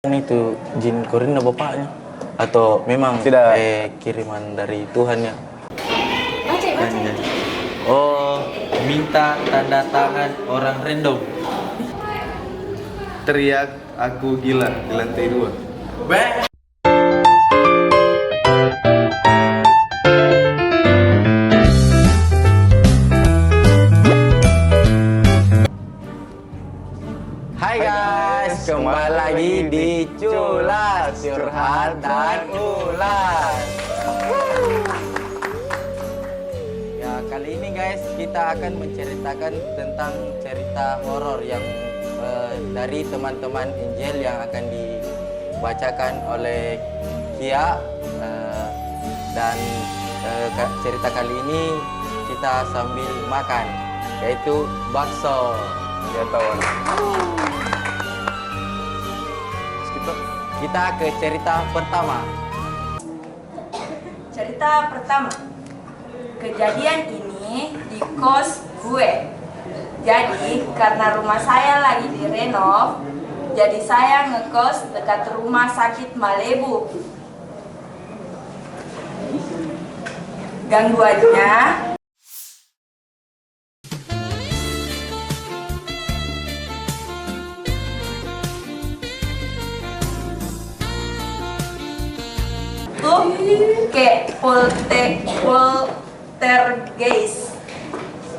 Itu jin Korina bapaknya atau memang tidak kiriman dari Tuhan ya? Baca. Oh, minta tanda tangan orang random. teriak aku gila di lantai 2. Hai guys, kembali lagi di Culas Curhat dan Ulas. Ya, kali ini guys kita akan menceritakan tentang cerita horor yang dari teman-teman Angel yang akan dibacakan oleh Kia, dan cerita kali ini kita sambil makan, yaitu bakso. Ya tahu. Kita ke cerita pertama. Cerita pertama. Kejadian ini di kos gue. Jadi karena rumah saya lagi direnov, jadi saya ngekos dekat rumah sakit Malebu. Gangguannya, tuh kayak poltergeist.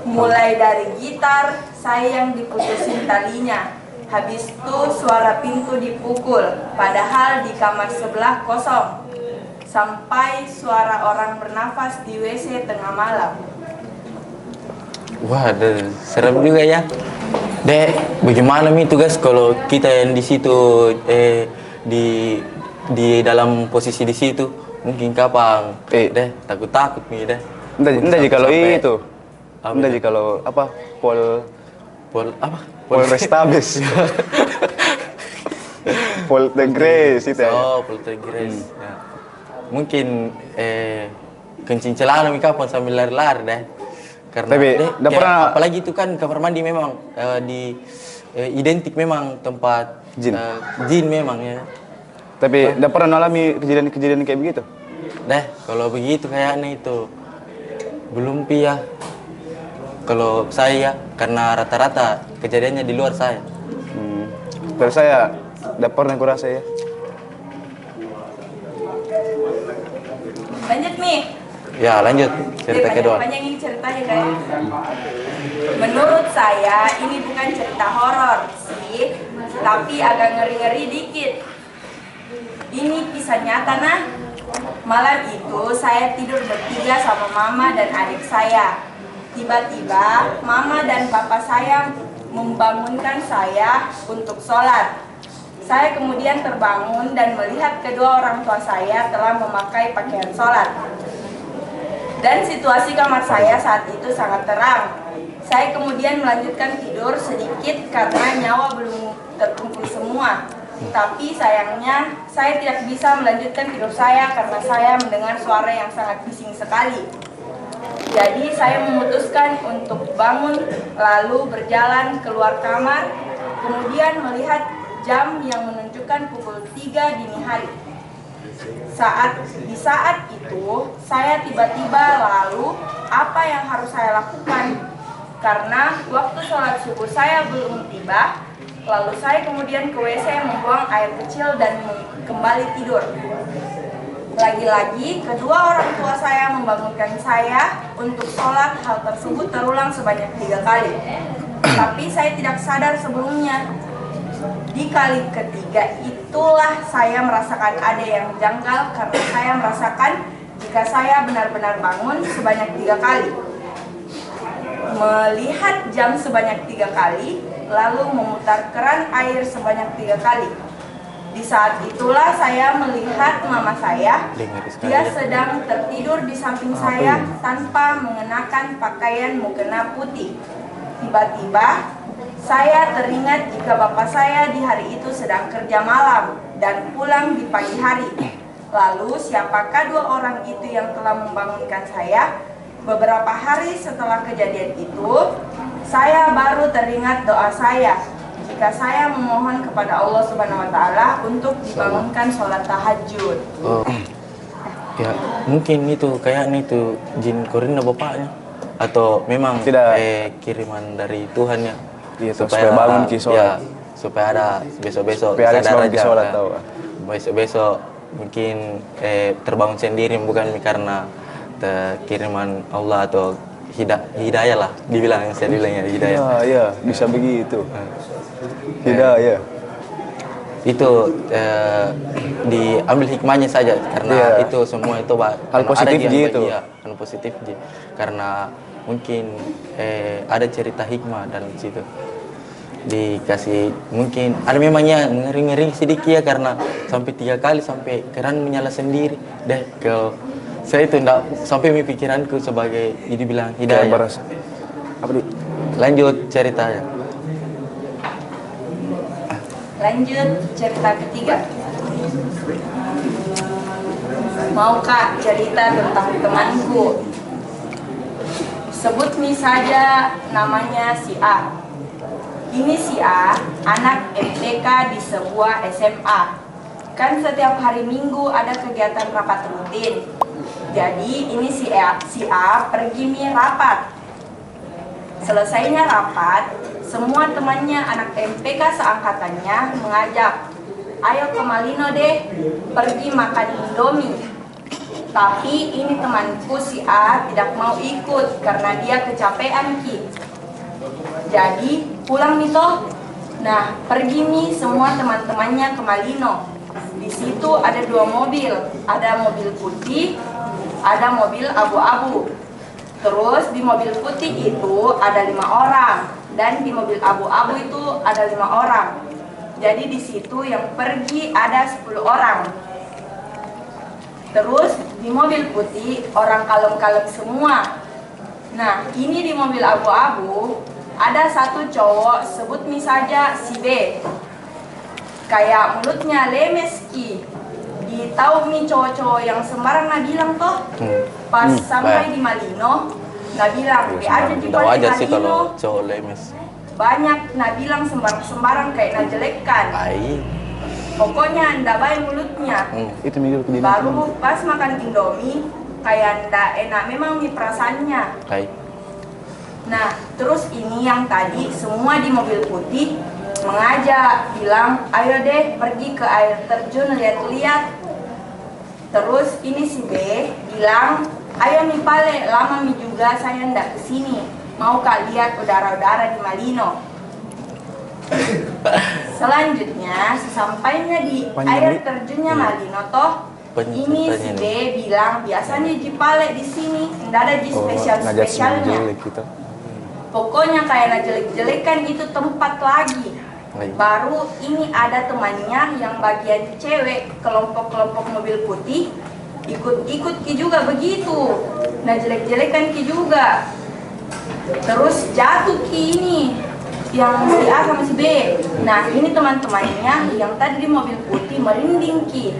Mulai dari gitar saya yang diputusin talinya, habis itu suara pintu dipukul padahal di kamar sebelah kosong, sampai suara orang bernafas di WC tengah malam. Wah, serem juga ya. Dek, bagaimana nih tugas kalau kita yang di situ di dalam posisi di situ? Mungkin kapan? Deh, takut nih deh. Entah kalau itu. Apa Entah itu? kalau apa Polrestabes. Poltergeist itu ya. Oh, poltergeist. Ya. Mungkin kencing celana nih kapan sambil lari-lari deh. Karena Tapi udah pernah apalagi itu kan kamar mandi memang identik memang tempat Jin. Jin memang ya. tapi udah pernah alami kejadian kayak begitu? Deh, kalau begitu kayaknya itu belum ya. Kalau saya karena rata-rata kejadiannya di luar saya. Kalau saya udah pernah kurasa ya. Lanjut nih. Ya, lanjut cerita kedua. Panjang ini ceritanya kayak. Menurut saya ini bukan cerita horor sih, tapi agak ngeri-ngeri dikit. Ini kisah nyata nah. Malam itu saya tidur bertiga sama mama dan adik saya. Tiba-tiba mama dan papa saya membangunkan saya untuk sholat. Saya kemudian terbangun dan melihat kedua orang tua saya telah memakai pakaian sholat. Dan situasi kamar saya saat itu sangat terang. Saya kemudian melanjutkan tidur sedikit karena nyawa belum terkumpul semua. Tapi sayangnya saya tidak bisa melanjutkan tidur saya karena saya mendengar suara yang sangat bising sekali. Jadi saya memutuskan untuk bangun lalu berjalan keluar kamar, kemudian melihat jam yang menunjukkan pukul 3 dini hari. Di saat itu saya tiba-tiba lalu apa yang harus saya lakukan? Karena waktu sholat subuh saya belum tiba, lalu saya kemudian ke WC membuang air kecil dan kembali tidur. Lagi-lagi kedua orang tua saya membangunkan saya untuk sholat. Hal tersebut terulang sebanyak 3 kali. Tapi saya tidak sadar sebelumnya. Di kali ketiga itulah saya merasakan ada yang janggal karena saya merasakan jika saya benar-benar bangun sebanyak 3 kali. Melihat jam sebanyak 3 kali, lalu memutar keran air sebanyak 3 kali. Di saat itulah saya melihat mama saya, dia sedang tertidur di samping saya tanpa mengenakan pakaian mukena putih. Tiba-tiba saya teringat jika bapak saya di hari itu sedang kerja malam dan pulang di pagi hari. Lalu siapakah dua orang itu yang telah membangunkan saya? Beberapa hari setelah kejadian itu, saya baru teringat doa saya. ketika saya memohon kepada Allah Subhanahu wa taala untuk dibangunkan sholat tahajud. Oh. Ya, mungkin itu kayaknya itu jin Korina bapaknya atau memang Tidak. Kiriman dari Tuhan ya. Iya, supaya bangun ki sholat. Ya, supaya ada besok-besok Supaya ada sadar bangun ki aja, sholat ya. tahu. Besok-besok mungkin terbangun sendiri bukan karena kiriman Allah atau hidayah lah dibilang saya bilang ya hidayah. Iya, bisa begitu. Hidayah. Itu diambil hikmahnya saja karena itu semua itu hal positif gitu. Ya, hal positif Ji. Karena mungkin ada cerita hikmah dalam situ dikasih mungkin ada memangnya ngeri-ngeri sedikit ya karena sampai 3 kali sampai keran menyala sendiri deh kalau saya itu enggak sampai pikiranku sebagai jadi bilang hidayah. Apa di? Lanjut ceritanya. Lanjut cerita ketiga. Mau Kak cerita tentang temanku? Sebut nih saja namanya si A. Ini si A, anak MTK di sebuah SMA. Kan setiap hari Minggu ada kegiatan rapat rutin. Jadi ini si A pergi nih rapat. Selesainya rapat, semua temannya anak MTK seangkatannya mengajak, ayo ke Malino deh, pergi makan Indomie. Tapi ini temanku si A tidak mau ikut karena dia kecapean Ki. Jadi pulang nih toh. Nah pergi nih semua teman-temannya ke Malino. Di situ ada 2 mobil, ada mobil putih, ada mobil abu-abu. Terus di mobil putih itu ada 5 orang dan di mobil abu-abu itu ada 5 orang. Jadi di situ yang pergi ada 10 orang. Terus di mobil putih orang kalem-kalem semua. Nah ini di mobil abu-abu ada satu cowok, sebut nih saja si B. Kayak mulutnya lemes Ki. Tahu nih cowok-cowok yang sembarang nah bilang toh. Pas sampai di Malino, nah bilang be aja di Udah wajar sih Malino. kalau cowok lemes. Banyak nah bilang sembarang-sembarang kayak nah jelekkan. Baik. Pokoknya ndak baik mulutnya. Itu minggu ke Baru pas makan Indomie kayak ndak enak memang nih perasaannya. Baik. Nah, terus ini yang tadi semua di mobil putih mengajak, bilang, ayo deh pergi ke air terjun lihat-lihat. Terus ini si B bilang, ayo nih Pale, lama nih juga saya ndak kesini. Mau Kak lihat udara-udara di Malino. Selanjutnya, sesampainya di air terjunnya Malino toh, ini si B bilang, biasanya di Pale di sini, ndak ada di spesial-spesialnya. Pokoknya kayak jelek-jelekan itu tempat lagi. Baru ini ada temannya yang bagian cewek, kelompok-kelompok mobil putih, ikut-ikut Ki juga begitu. Nah jelek-jelekan Ki juga. Terus jatuh Ki ini, yang si A sama si B. Nah ini teman-temannya yang tadi di mobil putih merinding Ki.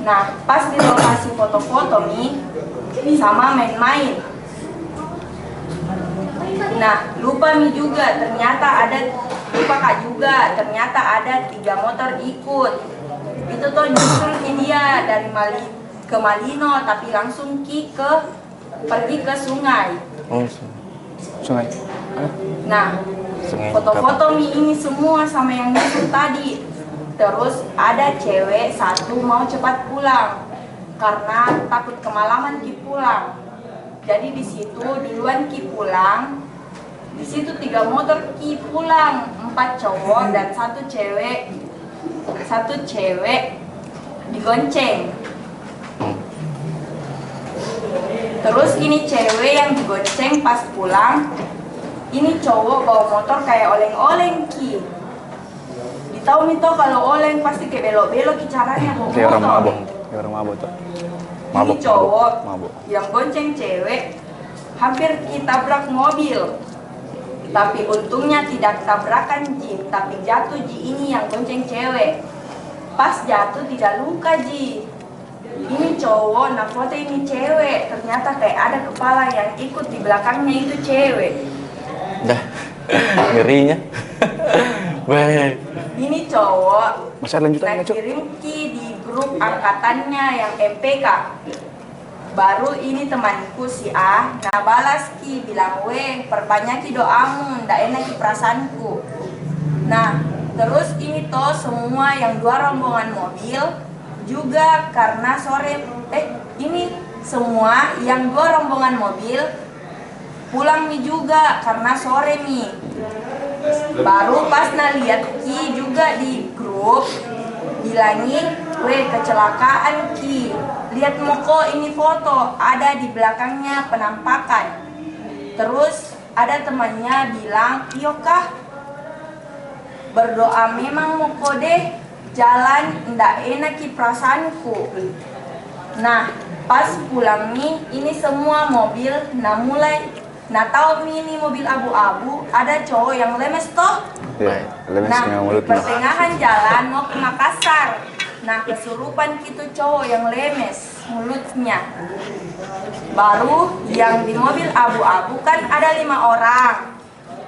Nah pas di lokasi foto-foto nih, sama main-main. Nah, lupa nih juga, ternyata ada 3 motor ikut. Itu tuh nyusul dia dari ke Malino, tapi langsung pergi ke sungai. Sungai. Nah, foto-foto ini semua sama yang nyusul tadi. Terus ada cewek satu mau cepat pulang karena takut kemalaman pulang. Jadi di situ duluan pulang. Di situ 3 motor pulang, 4 cowok dan 1 cewek digonceng. Terus ini cewek yang digonceng pas pulang, ini cowok bawa motor kayak oleng-oleng Ki. Ditahu nih toh kalau oleng pasti kayak belok-belok caranya bawa motor. Kayak orang mabok tuh. Ini cowok yang gonceng cewek hampir ditabrak mobil. Tapi untungnya tidak tabrakan Ji, tapi jatuh Ji ini yang gonceng cewek. Pas jatuh tidak luka Ji. Ini cowok, nah foto ini cewek. Ternyata kayak ada kepala yang ikut di belakangnya itu cewek. Dah, ngerinya. Weh. Ini cowok Masih ada lanjutannya, Cok? kirim ki di grup angkatannya yang MPK. Baru ini temanku si A, nah balas ki bilang, weh perbanyaki doamu, ndak enak ki perasaanku. Nah terus ini toh semua yang 2 rombongan mobil juga karena sore, ini semua yang 2 rombongan mobil pulang nih juga karena sore nih. Baru pas lihat ki juga di grup bilangin, weh kecelakaan ki. Lihat moko ini foto ada di belakangnya penampakan. Terus ada temannya bilang, iyo kah? Berdoa memang moko deh, jalan ndak enak ki perasaanku. Nah pas pulang nih ini semua mobil tahu ini mobil abu-abu, ada cowok yang lemes toh. Iya, lemes Nah, dengan di mulutnya. pertengahan jalan mau ke Makassar. Nah, kesurupan gitu cowok yang lemes mulutnya. Baru yang di mobil abu-abu kan ada 5 orang.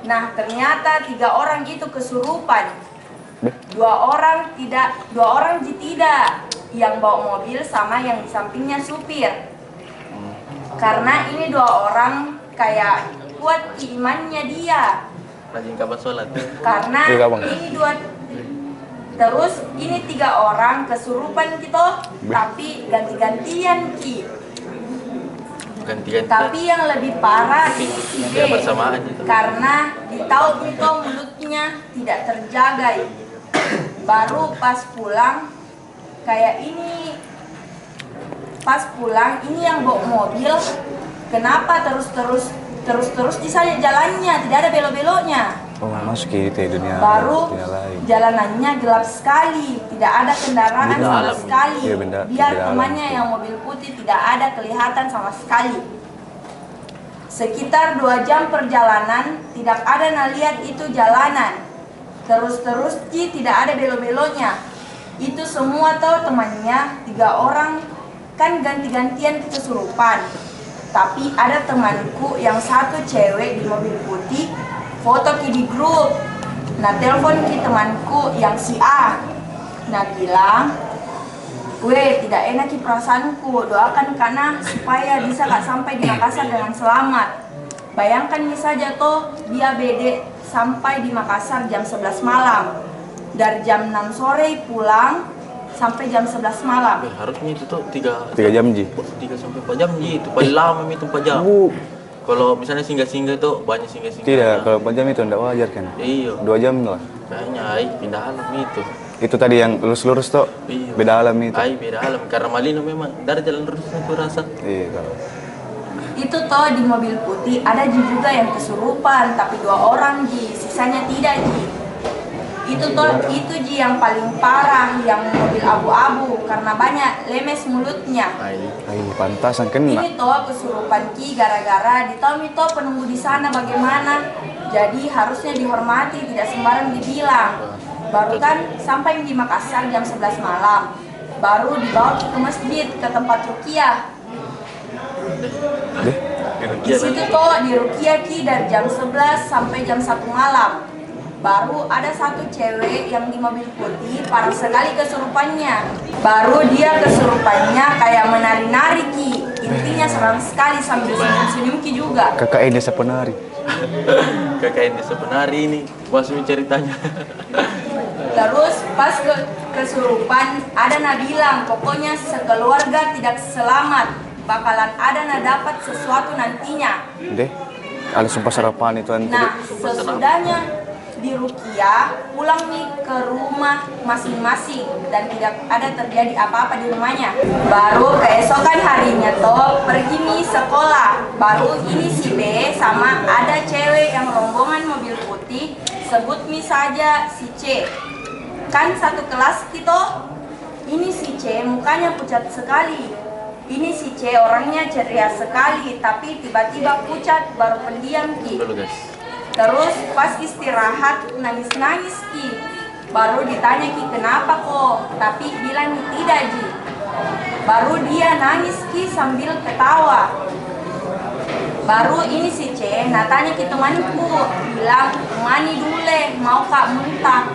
Nah, ternyata 3 orang itu kesurupan. 2 orang tidak. Yang bawa mobil sama yang di sampingnya supir. Karena ini 2 orang kayak kuat imannya dia. Rajin kabar sholat. Karena Iya, Bang. ini 2 terus ini 3 orang kesurupan gitu, tapi ganti-gantian ki. Ganti-ganti. Tapi yang lebih parah ini si B, Tidak bersamaan itu. karena ditahu itu mulutnya tidak terjaga. Baru pas pulang kayak ini, pas pulang ini yang bawa mobil kenapa terus di sana jalannya tidak ada belok-beloknya. Oh, masuk gitu ya dunia. Baru dunia lain. jalanannya gelap sekali, tidak ada kendaraan Benda sama alam. sekali. Iya, benda Biar alam. temannya yang mobil putih tidak ada kelihatan sama sekali. Sekitar 2 jam perjalanan, tidak ada nalihat itu jalanan. Terus tidak ada belok-beloknya. Itu semua tahu temannya 3 orang kan ganti-gantian kesurupan. Tapi ada temanku yang 1 cewek di mobil putih foto ki di grup. Nah telepon ki temanku yang si A. Nah bilang, weh tidak enak ki perasaanku, doakan karena supaya bisa gak sampai di Makassar dengan selamat. Bayangkan nih saja toh dia BD sampai di Makassar jam 11 malam. Dari jam 6 sore pulang sampai jam 11 malam. Harusnya itu tuh 3 3 jam, Ji. 3 sampai 4 jam Ji. Itu paling lama itu 4 jam. Kalau misalnya singgah-singgah tuh banyak singgah-singgah. Tidak, kalau 4 jam itu enggak wajar kan. Iya. 2 jam lah. Kayaknya pindah alam itu. Itu tadi yang lurus-lurus tuh. Iya. Beda alam itu. Beda alam karena Malino memang dari jalan lurus aku rasa. Iya, kalau. Itu toh di mobil putih ada juga yang kesurupan, tapi 2 orang Ji, sisanya tidak Ji. Itu Ji yang paling parah, yang mobil abu-abu karena banyak lemes mulutnya. Pantasan kena. Ini toh kesurupan Ki gara-gara ditahu itu penunggu di sana bagaimana. Jadi harusnya dihormati, tidak sembarang dibilang. Baru kan sampai di Makassar jam 11 malam. Baru dibawa ke masjid, ke tempat ruqyah. Di situ toh di ruqyah Ki dari jam 11 sampai jam 1 malam. Baru ada 1 cewek yang di mobil putih parah sekali kesurupannya. Baru dia kesurupannya kayak menari-nari Ki. Intinya serem sekali sambil senyum-senyum Ki juga. Kakak ini sepenari. Kakak ini sebenarnya ini masuk ceritanya. Terus pas kesurupan ada bilang pokoknya sekeluarga tidak selamat. Bakalan ada dapat sesuatu nantinya. Deh, ada sumpah sarapan itu nanti. Nah, sesudahnya di ruqyah pulang nih ke rumah masing-masing dan tidak ada terjadi apa-apa di rumahnya. Baru keesokan harinya toh pergi nih sekolah. Baru ini si B sama ada cewek yang rombongan mobil putih, sebut nih saja si C. Kan satu kelas gitu. Ini si C mukanya pucat sekali. Ini si C orangnya ceria sekali, tapi tiba-tiba pucat baru pendiam Ki. Terus pas istirahat nangis-nangis Ki. Baru ditanya Ki kenapa kok, tapi bilang tidak Ji. Baru dia nangis Ki sambil ketawa. Baru ini si C, nah tanya ke temanku, bilang, mani dule, mau kak muntah.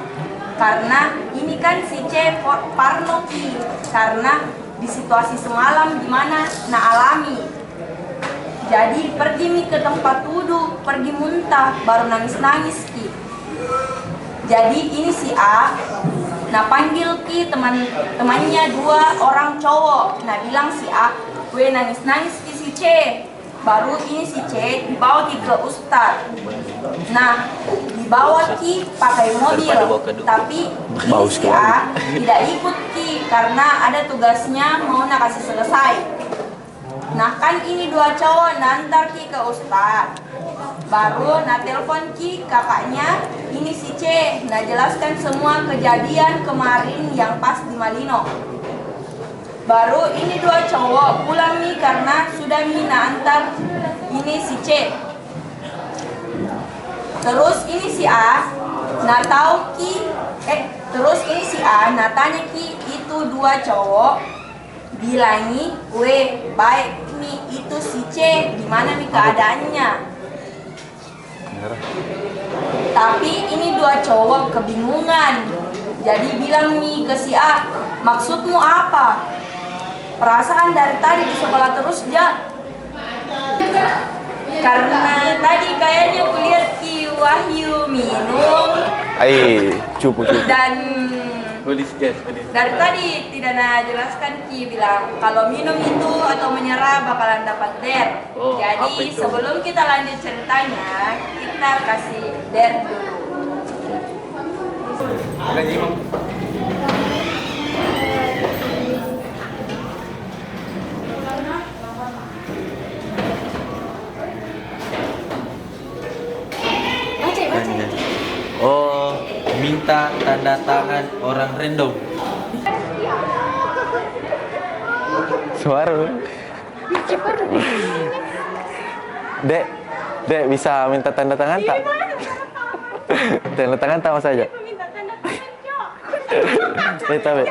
Karena ini kan si C parno ki, karena di situasi semalam gimana nah alami. Jadi pergi mi ke tempat duduk, pergi muntah, baru nangis-nangis ki. Jadi ini si A, nah panggil ki temannya 2 orang cowok, nah bilang si A, gue nangis-nangis ki si C. Baru ini si C dibawa ki ke Ustad. Nah, dibawa ki pakai mobil, tapi ini si A tidak ikut ki karena ada tugasnya mau nak kasih selesai. Nah kan ini 2 cowok nantar ki ke Ustad. Baru nah telepon ki kakaknya ini si C, nah jelaskan semua kejadian kemarin yang pas di Malino. Baru ini 2 cowok pulang nih karena sudah mina antar ini si C. Terus ini si A, nah tahu ki, terus ini si A, nah tanya ki itu 2 cowok, bilangi, we baik nih itu si C, gimana nih keadaannya? Tapi ini 2 cowok kebingungan, jadi bilang nih ke si A, maksudmu apa? Perasaan dari tadi di sekolah terus ya. Karena tadi kayaknya kulihat Ki Wahyu minum. Cupu. Dan dari tadi tidak nak jelaskan Ki bilang kalau minum itu atau menyerah bakalan dapat der. Jadi sebelum kita lanjut ceritanya, kita kasih der dulu. Oh, minta tanda tangan orang random. Suara. Dek bisa minta tanda tangan tak? Tanda tangan tak mas aja. Minta tanda tangan, Cok. Minta be.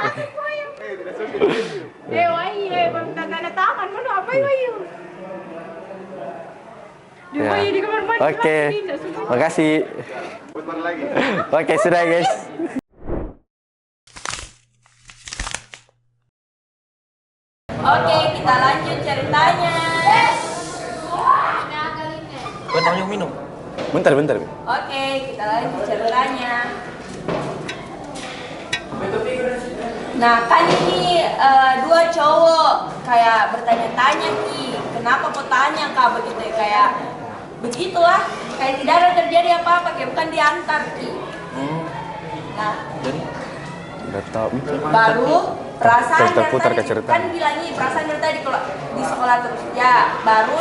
Wahyu, minta tanda tangan, mana apa Wahyu? Ya. Wahyu di kamar mandi. Oke. Makasih. Oke, sudah guys. Oke, kita lanjut ceritanya. Benar yang minum. Bentar. Oke, kita lanjut ceritanya. Nah, kan ini 2 cowok kayak bertanya-tanya Ki, kenapa kau tanya Kak begitu ya? Kayak begitulah, kayak tidak ada terjadi apa-apa, kayak bukan diantar Ki. Nah, Jadi Udah tahu. baru perasaan dari Putar ke tadi, cerita. kan bilang ini perasaan dari tadi kalau di sekolah terus ya, baru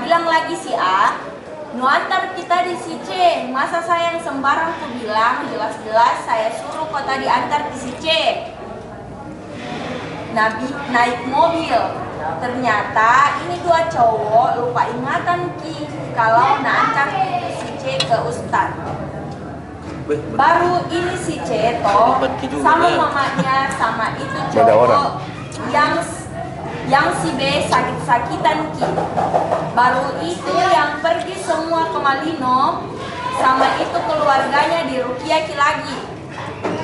bilang lagi si A, nu antar kita di si C, masa saya yang sembarang ku bilang, jelas-jelas saya suruh kau tadi antar di si C. Naik mobil, ternyata ini 2 cowok lupa ingatan Ki kalau antar si C ke Ustad. Baru ini si C toh sama mamanya sama itu Beda orang. cowok yang si B sakit-sakitan Ki. Baru itu yang pergi semua ke Malino sama itu keluarganya di Rukia Ki lagi.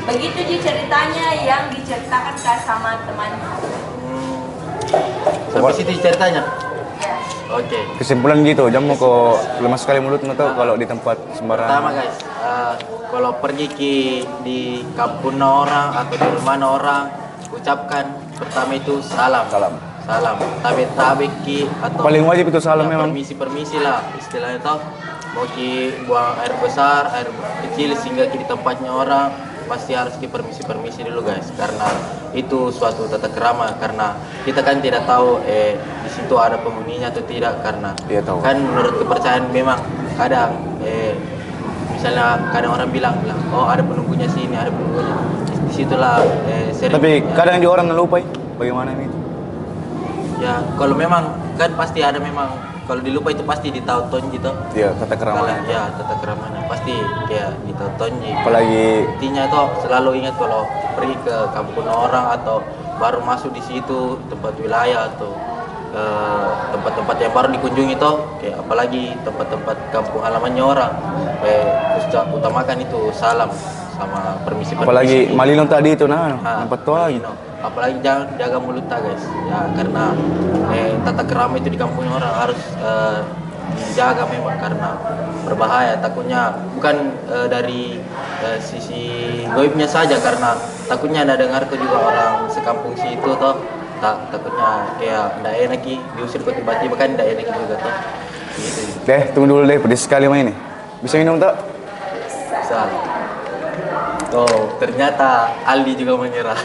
Begitu ji ceritanya yang diceritakan ke sama temannya. sampai situ ceritanya. Ya. Oke. Kesimpulan gitu, jamu kok lemas sekali mulut atau kalau di tempat sembarangan. Pertama guys, kalau pergi di kampung orang atau di rumah orang, ucapkan pertama itu salam. Salam. Tabe ki atau Paling wajib itu salam ya, memang. Permisi lah istilahnya tau. Mau ki buang air besar, air kecil sehingga ki di tempatnya orang pasti harus ki permisi dulu guys, karena itu suatu tata krama, karena kita kan tidak tahu di situ ada penghuninya atau tidak, karena Iya, tahu. kan menurut kepercayaan memang kadang misalnya kadang orang bilang oh ada penunggunya sini, ada penunggunya disitulah sering. Tapi kadang di orang lupa bagaimana ini. Ya kalau memang kan pasti ada, memang kalau dilupa itu pasti ditauton gitu. Iya, tata Kalau keramanya. ya tata keramanya pasti kayak ditauton gitu. Apalagi Intinya tuh selalu ingat kalau pergi ke kampung orang atau baru masuk di situ tempat wilayah atau tempat-tempat yang baru dikunjungi toh, kayak apalagi tempat-tempat kampung halamannya orang, utamakan itu salam sama permisi. Apalagi Malino tadi itu tempat tua lagi. Apalagi jangan jaga mulut guys, ya karena tata kerama itu di kampungnya orang harus dijaga memang karena berbahaya. Takutnya bukan dari sisi goibnya saja, karena takutnya ada dengar ke juga orang sekampung situ toh. Takutnya kayak ndak enak diusir kok tiba-tiba kan ndak enak juga toh. Gitu. Tunggu dulu berisi sekali main ini. Bisa minum tak? Bisa. Oh, ternyata Aldi juga menyerah.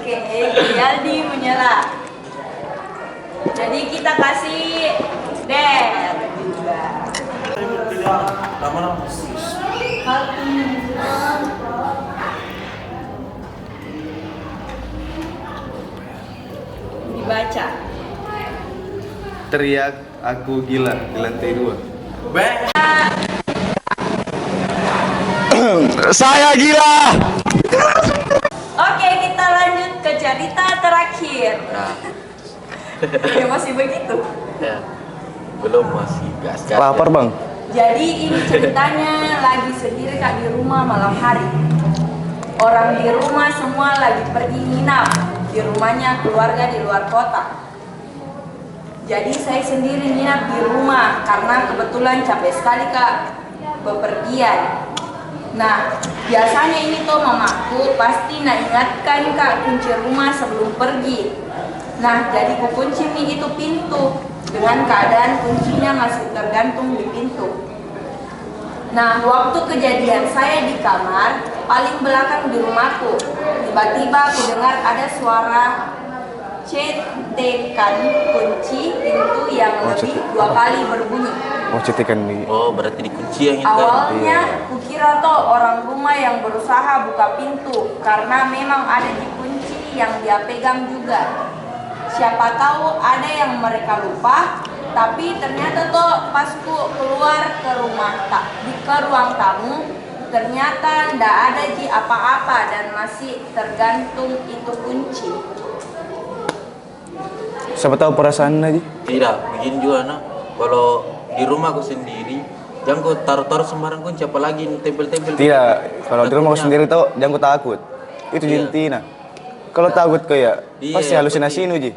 Oke, Aldi menyerah. Jadi kita kasih Der juga. Dibaca. Teriak aku gila di lantai 2. Saya gila. Oke, kita lanjut ke cerita terakhir. Nah, Ya masih begitu. ya. Belum, masih gas. Lapar bang. Jadi ini ceritanya lagi sendiri Kak di rumah malam hari. Orang di rumah semua lagi pergi nginap di rumahnya keluarga di luar kota. Jadi saya sendiri nginap di rumah karena kebetulan capek sekali Kak bepergian. Nah, biasanya ini tuh mamaku pasti nak ingatkan Kak kunci rumah sebelum pergi. Nah, jadi kukunci nih itu pintu dengan keadaan kuncinya masih tergantung di pintu. Nah, waktu kejadian saya di kamar paling belakang di rumahku, tiba-tiba aku dengar ada suara cetekan kunci pintu yang lebih 2 kali berbunyi. Oh cetikan nih. Oh, berarti dikunci yang itu kan? Awalnya kukira tuh orang rumah yang berusaha buka pintu karena memang ada dikunci yang dia pegang juga. Siapa tahu ada yang mereka lupa, tapi ternyata tuh pas ku keluar ke ruang tamu, ternyata ndak ada apa-apa dan masih tergantung itu kunci. Siapa tahu perasaan aja. Tidak, begini juga nah. Kalau di rumahku sendiri, jangan kau taruh-taruh sembarang kunci, apalagi tempel-tempel. Tidak, kalau di rumah Takutnya- sendiri tuh jangan takut. Itu Iya. jintina. Kalau takut kayak pasti halusinasi pasti. ini Ji.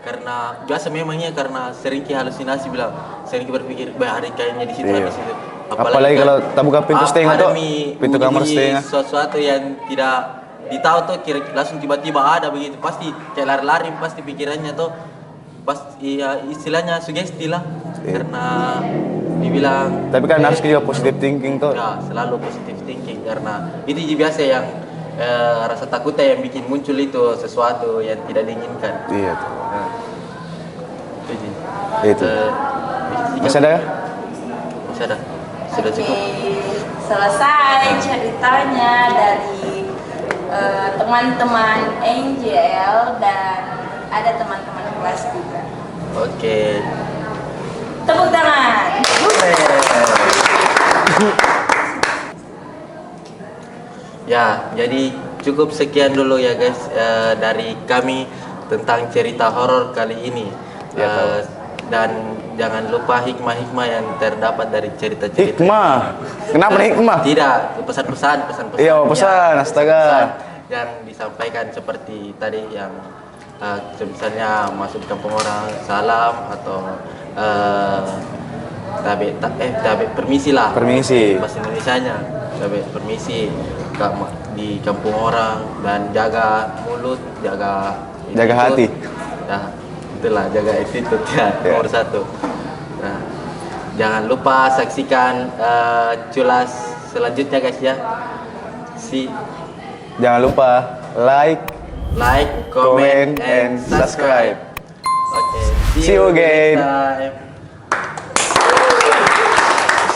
Karena biasa memangnya karena sering halusinasi bilang, sering berpikir, bah ada kayaknya di situ, Iya. di situ. Apalagi kalau tak buka pintu setengah tuh, pintu kamar setengah. Sesuatu yang tidak ditahu tuh langsung tiba-tiba ada begitu, pasti kayak lari-lari pasti pikirannya tuh pasti ya istilahnya sugesti lah. Iya. Karena dibilang Tapi kan harus juga positive thinking tuh. ya selalu positive thinking, karena itu biasa yang rasa takutnya yang bikin muncul itu sesuatu yang tidak diinginkan. Iya tuh. Nah, itu Ji. Itu. Eh, Masih ada? Masih ada. Sudah cukup. Oke, selesai ceritanya dari teman-teman Angel dan ada teman-teman kelas juga. Oke. Tepuk tangan. Ya, jadi cukup sekian dulu ya guys dari kami tentang cerita horor kali ini. Dan jangan lupa hikmah-hikmah yang terdapat dari cerita-cerita. Hikmah. Kenapa nih hikmah? Tidak, pesan-pesan. Iya, pesan, astaga. pesan yang disampaikan seperti tadi yang misalnya masuk ke kampung orang salam atau tabe permisi lah. Permisi. Bahasa Indonesianya tabe permisi di kampung orang, dan jaga mulut, jaga hati. Nah, itulah jaga attitude ya, nomor 1. Nah, jangan lupa saksikan culas selanjutnya guys ya. Jangan lupa like, comment, and subscribe. Okay, See you again. next time.